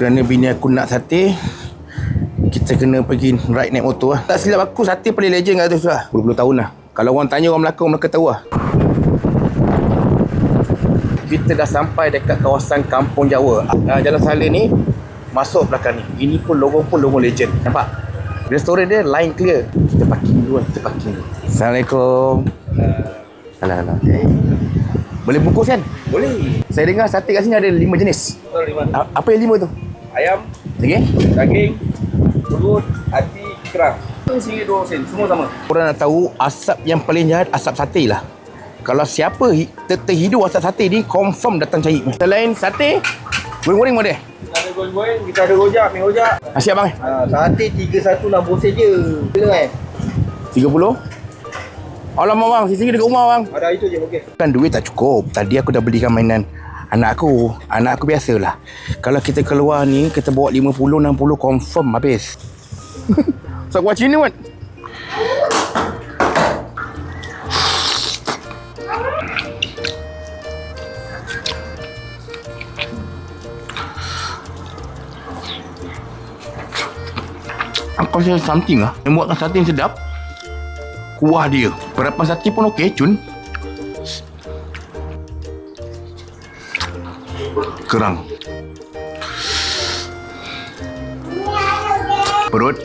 Kerana bini aku nak sate, kita kena pergi ride naik motor lah. Tak silap aku, sate paling legend kat tu lah. 20 tahun lah. Kalau orang tanya orang Melaka tahu lah. Kita dah sampai dekat kawasan Kampung Jawa. Jalan Saleh ni masuk belakang ni. Ini pun logo legend. Nampak? Restoran dia line clear. Kita parking dulu. Assalamualaikum. Alah. Okay. Boleh bungkus kan? Boleh. Saya dengar sate kat sini ada 5 jenis. Betul, 5. Apa yang 5 tu? Ayam, Okay? daging, perut, hati, kerang. RM1.2 sen. Semua sama. Korang nak tahu asap yang paling jahat asap sate lah. Kalau siapa terhidu asap sate ni, confirm datang cari. Selain sate, goreng-goreng pun ada. Kita ada goreng-goreng, kita ada rojak, mi rojak. Siap bang? Sate 3160 sen je. Bila 30? Alamak bang, sisi dekat rumah bang. Ada itu je, okey. Kan duit tak cukup. Tadi aku dah belikan mainan anak aku. Anak aku biasalah. Kalau kita keluar ni, kita bawa 50-60 confirm habis. So watch ini what? Aku rasa something lah. Yang buatkan sate yang sedap, kuah dia. Perapan sate pun okey, cun. Kerang. Perut.